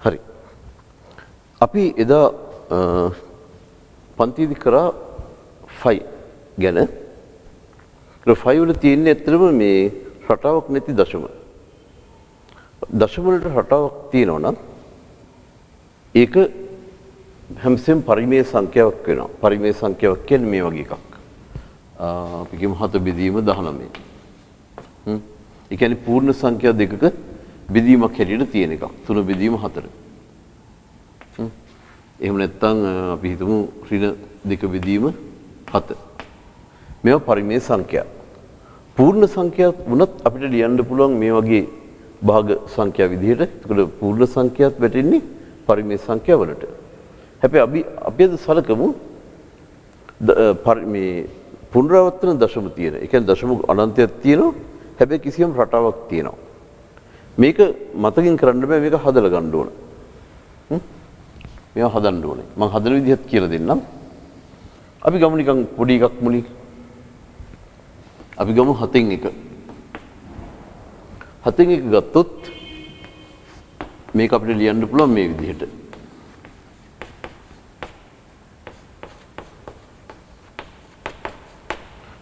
හරි. අපි එදා පන්තියේදී කරා 5 ගැන. ඒ 5 වල තියෙන්නේ ඇත්තටම මේ රටාවක් නැති දශම. දශම වලට රටාවක් තියෙනවා නම් ඒක හැමසෙම පරිමේය සංඛ්‍යාවක් වෙනවා. පරිමේය සංඛ්‍යාවක් කියන්නේ මේ වගේ එකක්. අපි කියමු 7 බෙදීම 19. ඒ කියන්නේ පූර්ණ සංඛ්‍යා දෙකක බෙදීමක් හැටියට තියෙන එකක්. 3 බෙදීම 4. එහෙම නැත්නම් අපි හිතමු ඍණ 2 බෙදීම 7. මේවා පරිමේය සංඛ්‍යා. පූර්ණ සංඛ්‍යා වුණත් අපිට ලියන්න පුළුවන් මේ වගේ භාග සංඛ්‍යා විදිහට. ඒකට පූර්ණ සංඛ්‍යාත් වැටෙන්නේ පරිමේය සංඛ්‍යා වලට. හැබැයි අපි අද සලකමු මේ පුනරාවර්තන දශම තියෙන. ඒ කියන්නේ දශම අනන්තයක් තියෙනවා. හැබැයි කිසියම් රටාවක් තියෙනවා. මේක මතකින් කරන්න බෑ, මේක හදලා ගන්න ඕන. මේවා හදන්න ඕනේ. මම හදන විදිහත් කියලා දෙන්නම්. අපි ගමු නිකන් පොඩි එකක් මුලින්. අපි ගමු 7න් 1. 7න් 1 ගත්තොත් මේක අපිට ලියන්න පුළුවන් මේ විදිහට.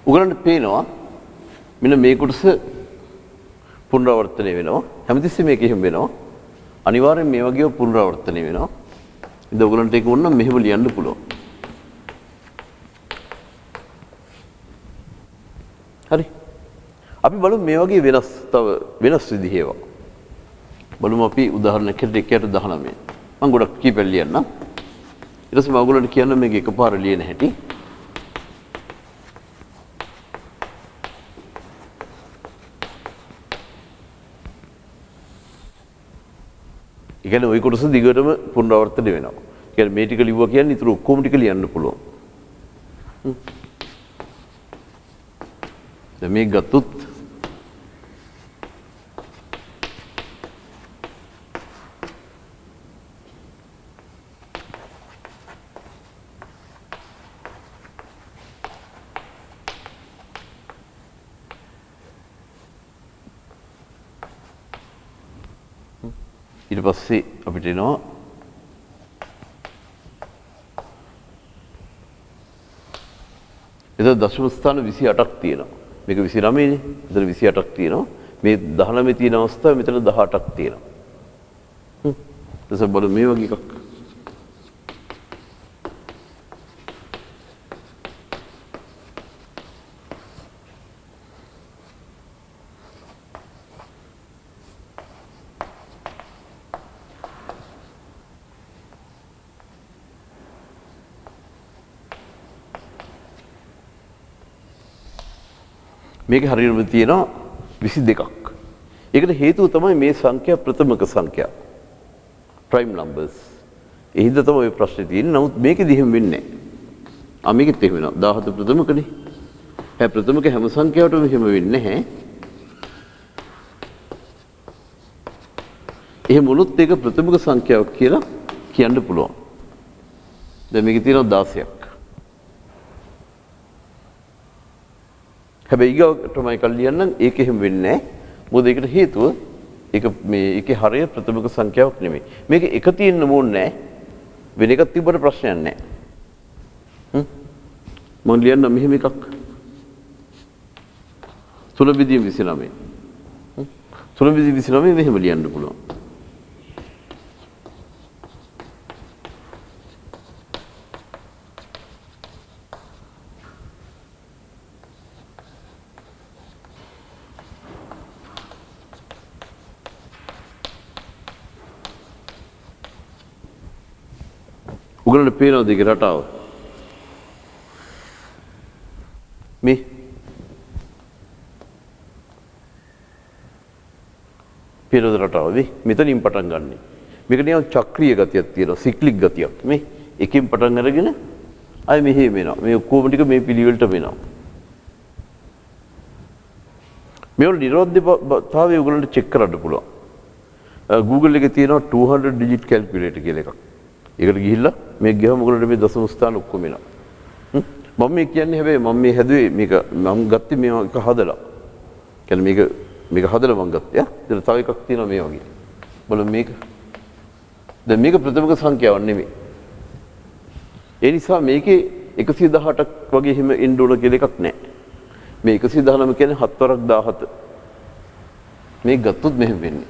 උගලන්ට පේනවා මෙන්න මේ කොටස පුනරාවර්තනය වෙනවා. හැමතිස්සෙම මේක එහෙම වෙනවා. අනිවාර්යෙන් මේ වගේ පුනරාවර්තනය වෙනවා. ඉතින් ඔයගලන්ට ඒක ඕන නම් මෙහෙම ලියන්න පුළුවන්. හරි. අපි බලමු මේ වගේ වෙනස් විදිහ ඒවා. බලමු අපි උදාහරණයක් හැටියට 1/19. මම ගොඩක් කීපයක් ලියන්නම්. ඊට පස්සේ මම ඔයගලන්ට කියන්න මේක එකපාර ලියන හැටි. ඒ කියන්නේ ওই කොටස දිගටම පුනරාවර්තනය වෙනවා. ඒ කියන්නේ මේ ටික ලිව්වා කියන්නේ ඊටු ඔක්කොම ටික ලියන්න පුළුවන්. දැන් මේක ගත්තොත් ඊට පස්සේ අපිට එනවා එතන දශම ස්ථාන 28ක් තියෙනවා. මේක 29 නේ. එතන 28ක් තියෙනවා. මේ 19 තියෙන අවස්ථාවේ මෙතන 18ක් තියෙනවා. දැන් බලමු මේ වගේ එකක්. මේක හරියටම තියෙනවා 22ක්. ඒකට හේතුව තමයි මේ සංඛ්‍යා ප්‍රථමක සංඛ්‍යා. Prime numbers. ඒ හින්දා තමයි ඔය ප්‍රශ්නේ තියෙන්නේ. නමුත් මේකෙදි එහෙම වෙන්නේ නැහැ. මේකෙත් එහෙම වෙනවා. 17 ප්‍රථමකනේ. හැබැයි ප්‍රථමක හැම සංඛ්‍යාවටම එහෙම වෙන්නේ නැහැ. එහෙම වුණොත් ඒක ප්‍රථමක සංඛ්‍යාවක් කියලා කියන්න පුළුවන්. දැන් මේකේ තියෙනවා 16ක්. හැබැයි ඊගොටම එකක් ලියන්නම් ඒක එහෙම වෙන්නේ නැහැ. මොකද ඒකට හේතුව ඒක මේ ඒකේ හරය ප්‍රථමක සංඛ්‍යාවක් නෙමෙයි. මේක එක තියෙන්න ඕනේ නැහැ. වෙන එකක් තිබ්බට ප්‍රශ්නයක් නැහැ. මම ලියන්නම් මෙහෙම එකක්. 3/29. 3/29 මෙහෙම ලියන්න පුළුවන්. උගලන්ට පේනවද ඒකේ රටාව? මේ පේනවද රටාව? මෙතනින් පටන් ගන්න. මේක නිකන් චක්‍රීය ගතියක් තියෙනවා, සික්ලික් ගතියක්. මේ එකකින් පටන් අරගෙන ආයෙ මෙහෙ වෙනවා. මේ ඔක්කොම ටික මේ පිළිවෙලට වෙනවා. මේවල නිරෝධතාවය උගලන්ට චෙක් කරන්න පුළුවන්. Google එකේ තියෙනවා 200 digit calculator කියලා එකක්. ඒකට ගිහිල්ලා මේක ගියාම ඔයගොල්ලෝ මේ දශම ස්ථාන ඔක්කොම එනවා. මම මේ කියන්නේ හැබැයි මම මේ හැදුවේ මේක මම ගත්තේ මේක හදලා. කියන්නේ මේක හදලා මම ගත්තා. ඊට තව එකක් තියෙනවා මේ වගේ. බලමු මේක. දැන් මේක ප්‍රථමක සංඛ්‍යාවක් නෙමෙයි. ඒ නිසා මේකේ 118ක් වගේ හිම ඉන්න ඕන කියලා එකක් නැහැ. මේ 119 කියන්නේ 7 වරක් 17. මේක ගත්තොත් මෙහෙම වෙන්නේ.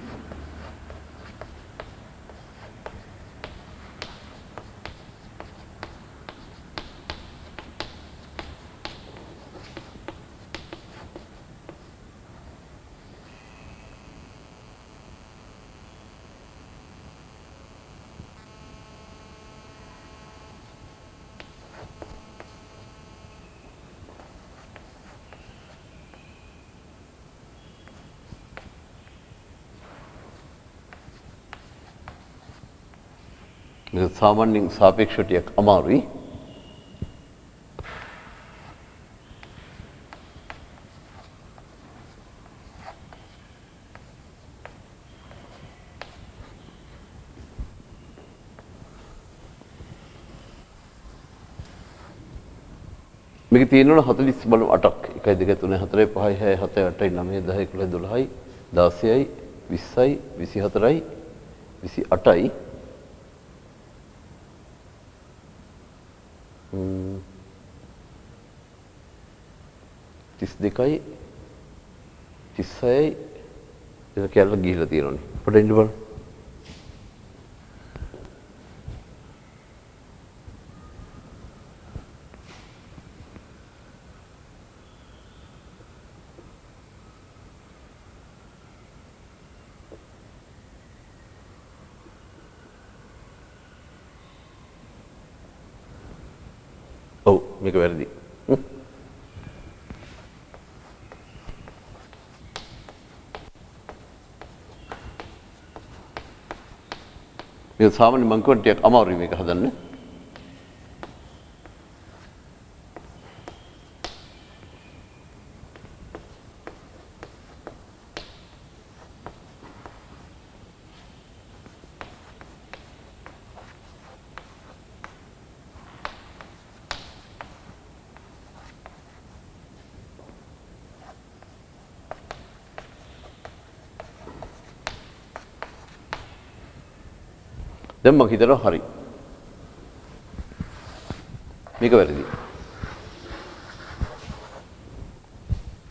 මේක සාමාන්‍යයෙන් සාපේක්ෂව ටිකක් අමාරුයි. මේක තියෙනවා 40 බලමු 8ක් 1 2 3 4 5 6 7 8 9 10 11 12යි 16යි 20යි 24යි 28යි 32යි 36යි ඒක කියලා ගිහිලා තියෙනවනේ. පොඩ ඉන්න බලන්න. ඔව් මේක වැරදි. මේක සාමාන්‍ය මං කියුවා ටිකක් අමාරුයි මේක හදන්න. දැන් මම හිතනවා හරි. මේක වැරදි.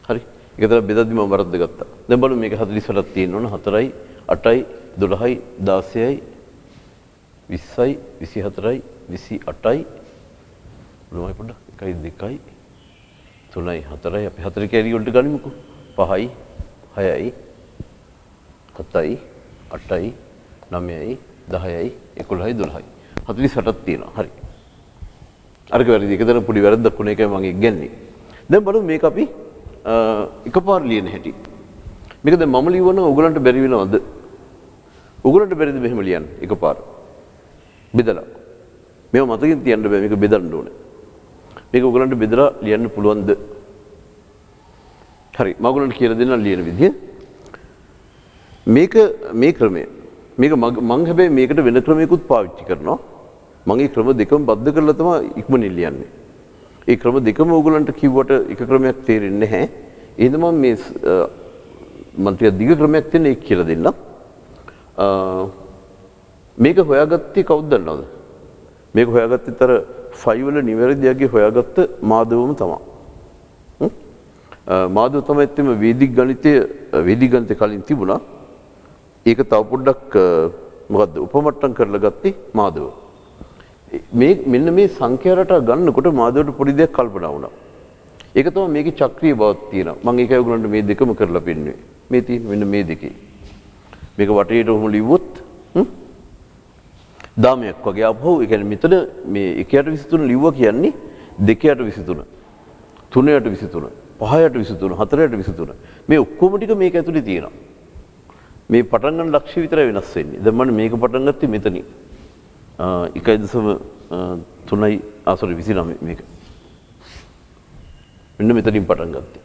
හරි. ඒක තමයි බෙදද්දි මම වරද්ද ගත්තා. දැන් බලමු මේක 48ක් තියෙන්න ඕන 4යි 8යි 12යි 16යි 20යි 24යි 28යි බලමු පොඩ්ඩක් 1යි 2යි 3යි 4යි අපි 4 කැරි වලට ගනිමුකෝ 5යි 6යි 7යි 8යි 9යි 10යි 11යි 12යි 48ක් තියෙනවා. හරි. අරක වැරදි. ඒක දර පොඩි වැරද්දක් වුණ එකයි මම ඉගෙනන්නේ. දැන් බලමු මේක අපි එකපාර ලියන හැටි. මේක දැන් මම ලියවන ඔයගලන්ට බැරි වෙනවද? ඔයගලන්ට බැරිද මෙහෙම ලියන්න එකපාර? බෙදලා. මේව මතකින් තියන්න බෑ මේක බෙදන්න ඕනේ. මේක ඔයගලන්ට බෙදලා ලියන්න පුළුවන්ද? හරි. මම ඔයගලන්ට කියලා දෙන්නම් ලියන විදිය. මේක මේ ක්‍රමය මේක මම හැබැයි මේකට වෙන ක්‍රමයකුත් පාවිච්චි කරනවා. මම මේ ක්‍රම දෙකම බද්ධ කරලා තමයි ඉක්මනින් ලියන්නේ. ඒ ක්‍රම දෙකම ඕගලන්ට කිව්වට එක ක්‍රමයක් තේරෙන්නේ නැහැ. එහෙනම් මම මේ මම ටික දිග ක්‍රමයක් තියෙන එක කියලා දෙන්නම්. මේක හොයාගත්තේ කවුද දන්නවද? මේක හොයාගත්තේ අර 5 වල නිවැරදියගේ හොයාගත්ත මාධවම තමයි. මාධව තමයි එතෙම වේදික ගණිතය කලින් තිබුණා. ඒක තව පොඩ්ඩක් මොකද්ද උපමට්ටම් කරලා ගත්තේ මාධව. මෙන්න මේ සංඛ්‍යා රටා ගන්නකොට මාධවට පොඩි දෙයක් කල්පනා වුණා. ඒක තමයි මේකේ චක්‍රීය බවක් තියෙනවා. මම ඒකයි ඔයගොල්ලන්ට මේ දෙකම කරලා පෙන්නුවේ. මේ තියෙන මෙන්න මේ දෙකේ. මේක වටේට උහුම ලිව්වොත් දාමයක් වගේ අපහුව ඒ කියන්නේ මෙතන මේ 1.23 ලිව්වා කියන්නේ 2.23 3.23 5.23 4.23 මේ ඔක්කොම ටික මේක ඇතුලේ තියෙනවා. මේ පටන් ගන්න ලක්ෂ්‍ය විතරයි වෙනස් වෙන්නේ. දැන් මම මේක පටන් ගත්තේ මෙතනින්. 1.3යි 29 මේක. මෙන්න මෙතනින් පටන් ගත්තේ.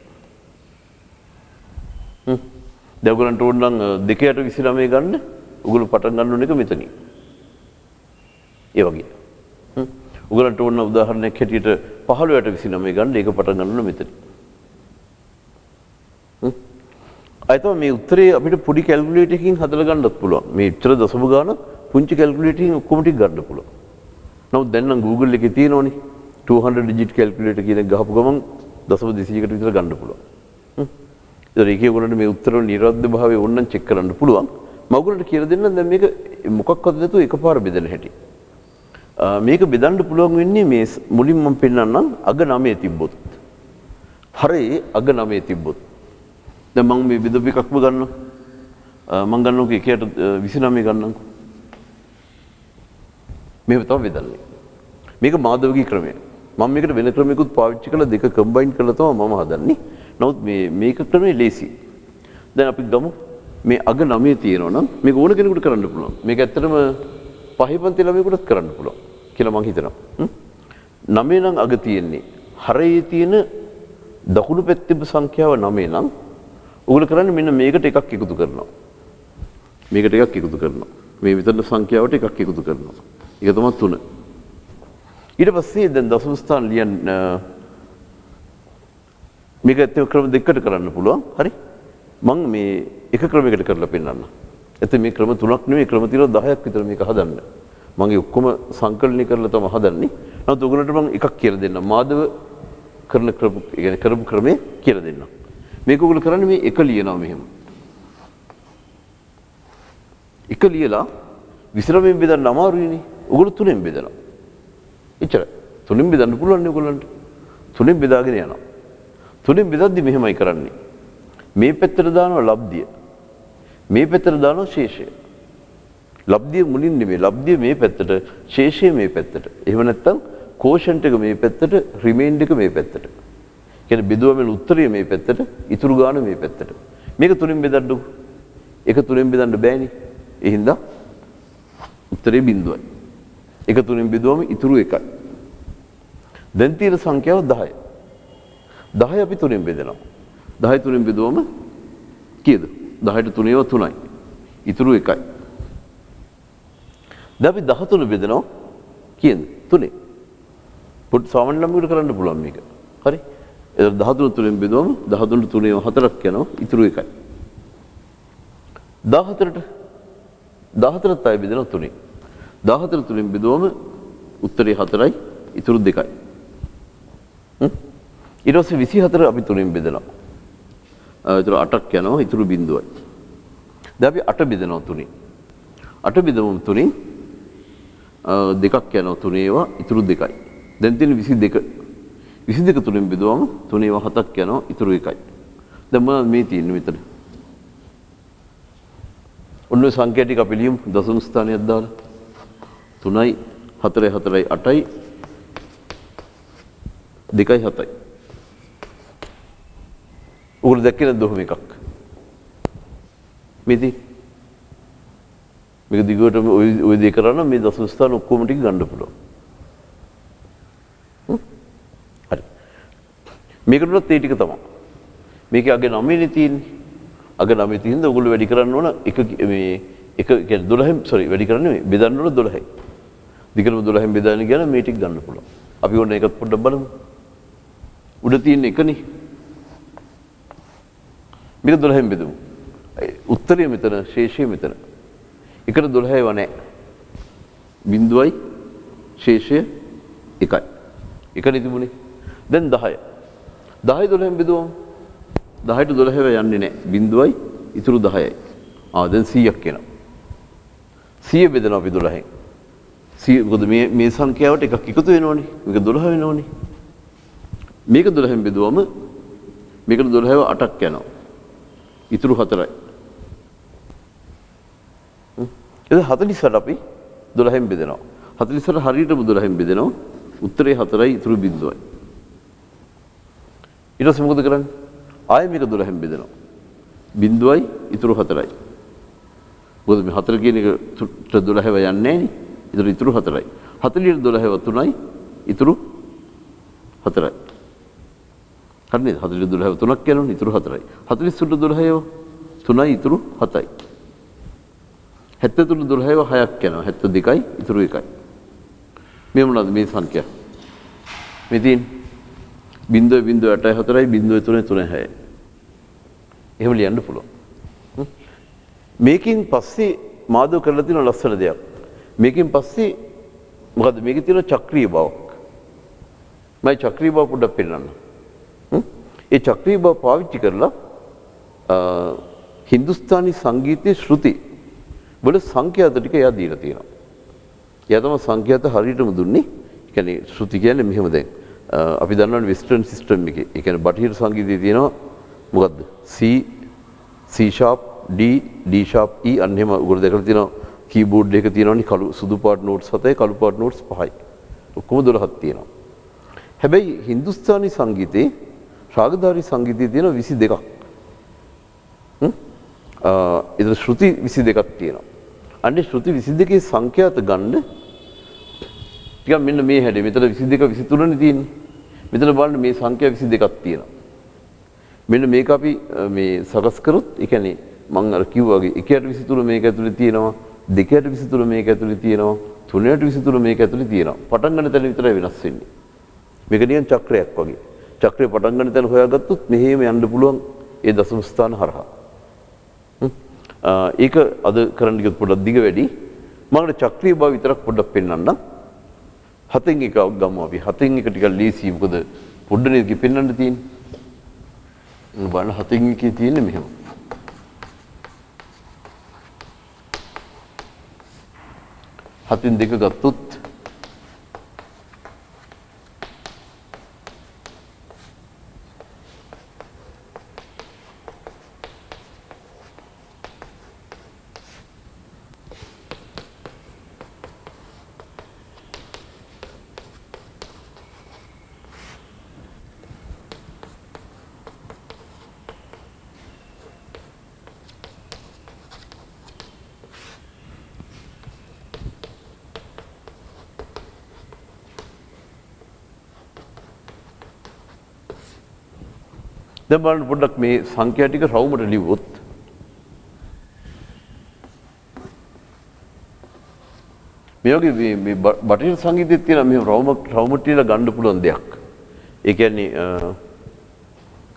දැන් ඔයගලන්ට ඕන නම් 2.29 ගන්න. ඔයගොල්ලෝ පටන් ගන්න ඕන එක මෙතනින්. ඒ වගේ. ඔයගලන්ට ඕන උදාහරණයක් හැටියට 15.29 ගන්න. ඒක පටන් ගන්න ඕන මෙතනින්. අයතම මේ උත්තරේ අපිට පොඩි කැල්කියුලේටර් එකකින් හදලා ගන්නත් පුළුවන්. මේ උත්තර දශම ගාන පුංචි කැල්කියුලේටර් එකකින් ඔක්කොම ටික ගන්න පුළුවන්. නමුත් දැන් නම් Google එකේ තියෙනවනේ 200 digit calculator කියන එක ගහපු ගමන් දශම 200කට විතර ගන්න පුළුවන්. ඒතර ඒකේ උගලන්ට මේ උත්තර වල නිර්වද්‍ය භාවය ඕනනම් චෙක් කරන්න පුළුවන්. මම උගලන්ට කියලා දෙන්නම් දැන් මේක මොකක්වත් නැතුව එකපාර බෙදෙන හැටි. මේක බෙදන්න පුළුවන් වෙන්නේ මේ මුලින් මම පෙන්නන්නම් අග 9 තිබ්බොත්. හරේ අග 9 තිබ්බොත්. දැන් මම මේ බෙදපු එකක්ම ගන්නවා. මම ගන්නකො එකයට 29 ගන්නකො. මේක තමයි බෙදන්නේ. මේක මාධවගේ ක්‍රමය. මම මේකට වෙන ක්‍රමයකුත් පාවිච්චි කරලා දෙක කම්බයින් කරලා තමයි මම හදන්නේ. නමුත් මේක ක්‍රමේ ලේසි. දැන් අපි ගමු මේ අග 9 තියෙනවා නම් මේක ඕන කෙනෙකුට කරන්න පුළුවන්. මේක ඇත්තටම පහේ පන්ති ළමයෙකුටත් කරන්න පුළුවන් කියලා මම හිතනවා. 9 නම් අග තියෙන්නේ. හරේ තියෙන දකුණු පැත්තේ සංඛ්‍යාව 9 නම් උගල කරන්නේ මෙන්න මේකට එකක් එකතු කරනවා. මේකට එකක් එකතු කරනවා. මේ විතර සංඛ්‍යාවට එකක් එකතු කරනවා. ඒක තමයි 3. ඊට පස්සේ දැන් දශම ස්ථාන ලියන්න මේක ඇත්තම ක්‍රම දෙකකට කරන්න පුළුවන්. හරි? මම මේ එක ක්‍රමයකට කරලා පෙන්නන්න. එතෙ මේ ක්‍රම 3ක් නෙවෙයි ක්‍රම තියෙනවා 10ක් විතර මේක හදන්න. මම ඒ ඔක්කොම සංකලනය කරලා තමයි හදන්නේ. නමුත් ඔයගොල්ලන්ට මම එකක් කියලා දෙන්නම්. මාධව කරන ක්‍රම يعني කරපු ක්‍රමේ කියලා දෙන්නම්. මේක ඔයගොල්ලෝ කරන්නේ මේ එක ලියනවා මෙහෙම. එක ලියලා විස්රමයෙන් බෙදන්න අමාරුයිනේ. ඔයගොල්ලෝ 3ෙන් බෙදනවා. එච්චරයි. 3ෙන් බෙදන්න පුළුවන් නේ ඔයගොල්ලන්ට. 3ෙන් බෙදාගෙන යනවා. 3ෙන් බෙදද්දි මෙහෙමයි කරන්නේ. මේ පැත්තට දානවා ලබ්ධිය. මේ පැත්තට දානවා ශේෂය. ලබ්ධිය මුලින් නෙමෙයි. ලබ්ධිය මේ පැත්තට, ශේෂය මේ පැත්තට. එහෙම නැත්නම් කෝෂන්ට් එක මේ පැත්තට, රිමේන්ඩ් එක මේ පැත්තට. කියන්නේ බෙදුවමෙන් උත්තරය මේ පැත්තට, ඉතුරු ගාන මේ පැත්තට. මේක 3ෙන් බෙදන්නකො. එක 3ෙන් බෙදන්න බෑනේ. ඒ හින්දා උත්තරේ බිඳුවයි. එක 3ෙන් බෙදුවම ඉතුරු 1යි. දැන් තියෙන සංඛ්‍යාව 10. 10 අපි 3ෙන් බෙදනවා. 10 3ෙන් බෙදුවම කීයද? 10ට 3 ඒවා 3යි. ඉතුරු 1යි. දැන් අපි 13 බෙදනවා කීයද? 3. පොඩි සාමාන්‍ය ළමයෙකුට කරන්න පුළුවන් මේක. හරි? එතකොට 13 3ෙන් බෙදුවම 13ට 3 ඒවා 4ක් යනවා. ඉතුරු 1යි. 14ට අය බෙදනවා 3ෙන්. 14 3ෙන් බෙදුවම උත්තරේ 4යි. ඉතුරු 2යි. ඊට පස්සේ 24 අපි 3ෙන් බෙදනවා. ඒතර 8ක් යනවා ඉතුරු 0යි. දැන් අපි 8 බෙදනවා 3ෙන්. 8 බෙදමුම් 3ෙන් දෙකක් යනවා 3 ඒවා ඉතුරු 2යි. දැන් තියෙන 22. 22 3ෙන් බෙදුවම 3 ඒවා 7ක් යනවා ඉතුරු 1යි. දැන් මොනවද මේ තියෙන්නේ මෙතන? ඔන්න සංඛ්‍යා ටික අපි ලියමු දශම ස්ථානයක් දාලා. 3යි 4යි 4යි 8යි 2යි 7යි. උගල දැක්කේ නැද්ද ඔහොම එකක්? මේදී මේක දිගටම ওই දේ කරා නම් මේ දශම ස්ථාන ඔක්කොම ටික ගන්න පුළුවන්. හරි. මේකටත් ඒ ටික තමයි. මේකේ අගේ 9නේ තියෙන්නේ. අගේ 9 තියෙනද ඔයගොල්ලෝ වැඩි කරන්න ඕන එක මේ එක කියන්නේ 12න් වැඩි කරන්නේ නෙමෙයි බෙදන්න ඕන 12යි. දිගටම 12න් බෙදාගෙන ගියා මේ ටික ගන්න පුළුවන්. අපි ඕන එකක් පොඩ්ඩක් බලමු. උඩ තියෙන එකනේ. මේක 12න් බෙදමු. උත්තරය මෙතන, ශේෂය මෙතන. එකට 12 ඒවා නැහැ. බිඳුවයි ශේෂය 1යි. එකනේ තිබුණේ. දැන් 10. 10 12න් බෙදුවම 10ට 12 ඒවා යන්නේ නැහැ. බිඳුවයි ඉතුරු 10යි. දැන් 100ක් එනවා. 100 බෙදනවා අපි 12න්. 100 මොකද මේ සංඛ්‍යාවට එකක් එකතු වෙනවනේ. මේක 12 වෙනවනේ. මේක 12න් බෙදුවම මේකට 12 ඒවා 8ක් යනවා. ඉතුරු 4යි. එතකොට 48 අපි 12න් බෙදනවා. 48 හරියටම 12න් බෙදනවා. උත්තරේ 4යි ඉතුරු 0යි. ඊට පස්සේ මොකද කරන්නේ? ආයෙ මේක 12න් බෙදනවා. 0යි ඉතුරු 4යි. මොකද මේ 4 කියන එකට 12 යන්නේ නැහැ නේ. ඉතුරු 4යි. 40ට 12 3යි ඉතුරු 4යි. හරිද? 40ට 12 3ක් යනවනේ ඉතුරු 4යි. 48ට 12 3යි ඉතුරු 7යි. 73ට 12 6ක් යනවා. 72යි ඉතුරු 1යි. මේ මොනවද මේ සංඛ්‍යා? මේ තියෙන්නේ 0.8 4යි 0.3 3 6යි. එහෙම ලියන්න පුළුවන්. මේකෙන් පස්සේ මාදව කරලා තියෙන ලස්සන දෙයක්. මේකෙන් පස්සේ මොකද මේකේ තියෙන චක්‍රීය බවක්. මම චක්‍රීය බව පොඩ්ඩක් පෙන්නන්න. ඒ චක්‍රීය බව පාවිච්චි කරලා හින්දුස්තානි සංගීතයේ ශ්‍රුති වල සංඛ්‍යාත ටික එයා දීලා තියෙනවා. එයා තමයි සංඛ්‍යාත හරියටම දුන්නේ. ඒ කියන්නේ ශ්‍රුති කියන්නේ මෙහෙම දැන් අපි දන්නවනේ වෙස්ටර්න් සිස්ටම් එකේ. ඒ කියන්නේ බටහිර සංගීතයේ තියෙනවා මොකද්ද? C sharp D sharp E අන්න එහෙම උගල දෙකලා තියෙනවා. කීබෝඩ් එක තියෙනවනේ කළු සුදු පාට නෝට්ස් 7යි කළු පාට නෝට්ස් 5යි. ඔක්කොම 12ක් තියෙනවා. හැබැයි හින්දුස්තානි සංගීතේ රාගධාරී සංගීතයේ තියෙන 22ක්. ඒතර ශ්‍රුති 22ක් තියෙනවා. අන්නේ ශ්‍රුති 22කේ සංඛ්‍යාත ගන්න ටිකක් මෙන්න මේ හැඩේ. මෙතන 22 23නේ තියෙන්නේ. මෙතන බලන්න මේ සංඛ්‍යා 22ක් තියෙනවා. මෙන්න මේක අපි මේ සකස් කරොත් ඒ කියන්නේ මම අර කිව්වා වගේ 1ට 23 මේක ඇතුලේ තියෙනවා. 2ට 23 මේක ඇතුලේ තියෙනවා. 3ට 23 මේක ඇතුලේ තියෙනවා. පටන් ගන්න තැන විතරයි වෙනස් වෙන්නේ. මේක නිකන් චක්‍රයක් වගේ. චක්‍රය පටන් ගන්න තැන හොයාගත්තොත් මෙහෙම යන්න පුළුවන් ඒ දශම ස්ථාන හරහා. ඒක අද කරන්න ගියොත් පොඩ්ඩක් දිග වැඩි. මම චක්‍රීය බව විතරක් පොඩ්ඩක් පෙන්නන්නම්. 7න් එකක් ගමු අපි. 7න් එක ටිකක් ලීසි. මොකද පොඩ්ඩනේ ඒක පෙන්නන්න තියෙන්නේ. බලන්න 7න් එකේ තියෙන්නේ මෙහෙම. හතින් දෙක ගත්තොත් දැන් බලන්න පොඩ්ඩක් මේ සංඛ්‍යා ටික රවුමට ලිව්වොත් මේ වගේ මේ බටහිර සංගීතයේ තියෙන මේ රවුමට තියලා ගන්න පුළුවන් දෙයක්. ඒ කියන්නේ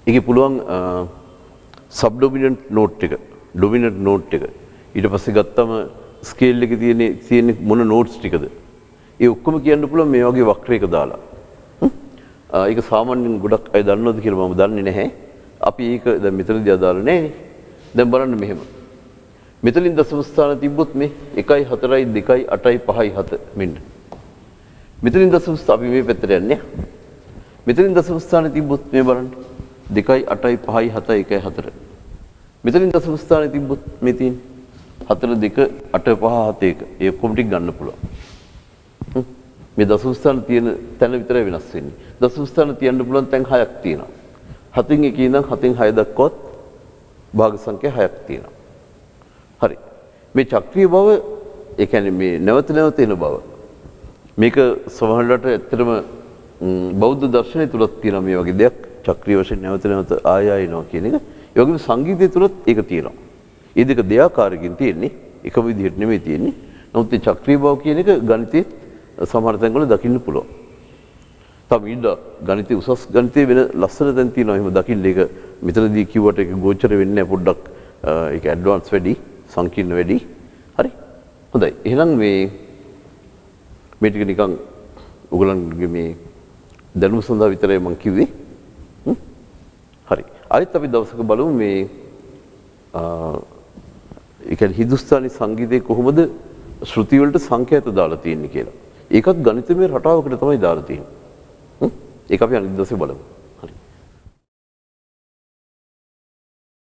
ඒකේ පුළුවන් සබ් ඩොමිනන්ට් නෝට් එක, ඩොමිනන්ට් නෝට් එක. ඊට පස්සේ ගත්තම ස්කේල් එකේ තියෙන මොන නෝට්ස් ටිකද? ඒ ඔක්කොම කියන්න පුළුවන් මේ වගේ වක්‍රයක දාලා. ඒක සාමාන්‍යයෙන් ගොඩක් අය දන්නවද කියලා මම දන්නේ නැහැ. අපි ඒක දැන් මෙතනදී අදාළ නැහැ. දැන් බලන්න මෙහෙම. මෙතනින් දශම ස්ථාන තිබ්බොත් මේ 1යි 4යි 2යි 8යි 5යි 7 මෙන්න. මෙතනින් දශම ස්ථාන අපි මේ පැත්තට යන්නේ. මෙතනින් දශම ස්ථාන තිබ්බොත් මේ බලන්න 2යි 8යි 5යි 7යි 1යි 4. මෙතනින් දශම ස්ථාන තිබ්බොත් මේ තියෙන 4 2 8 5 7 1. ඒ ඔක්කොම ටික ගන්න පුළුවන්. මේ දශම ස්ථාන තියෙන තැන විතරයි වෙනස් වෙන්නේ. දශම ස්ථාන තියන්න පුළුවන් තැන් 6ක් තියෙනවා. 7න් 1 ඉඳන් 7න් 6 දක්වාත් භාග සංඛ්‍යා 6ක් තියෙනවා. හරි. මේ චක්‍රීය බව ඒ කියන්නේ මේ නැවත නැවත එන බව. මේක සමහරවිට ඇත්තටම බෞද්ධ දර්ශනය තුලත් තියෙන මේ වගේ දෙයක් චක්‍රීය වශයෙන් නැවත නැවත ආය එනවා කියන එක. ඒ වගේම සංගීතය තුලත් ඒක තියෙනවා. මේ දෙක දෙආකාරකින් තියෙන්නේ. එකම විදිහට නෙමෙයි තියෙන්නේ. නමුත් මේ චක්‍රීය බව කියන එක ගණිතයේ සමහර තැන්වල දකින්න පුළුවන්. තව ඊට ගණිතයේ උසස් ගණිතයේ වෙන ලස්සන තැන් තියෙනවා. එහෙම දකින්න ඒක මෙතනදී කිව්වට ඒක ගෝචර වෙන්නේ නැහැ පොඩ්ඩක්. ඒක ඇඩ්වාන්ස් වැඩි, සංකීර්ණ වැඩි. හරි. හොඳයි. එහෙනම් මේ ටික නිකන් ඔයගලන්ගේ මේ දැනුම සඳහා විතරයි මම කිව්වේ. හරි. ආයෙත් අපි දවසක බලමු මේ ඒ කියන්නේ හින්දුස්තානි සංගීතයේ කොහොමද ශ්‍රුති වලට සංකේත දාලා තියෙන්නේ කියලා. ඒකත් ගණිතමය රටාවකට තමයි දාලා තියෙන්නේ. ඒක අපි අනිත් දවසේ බලමු.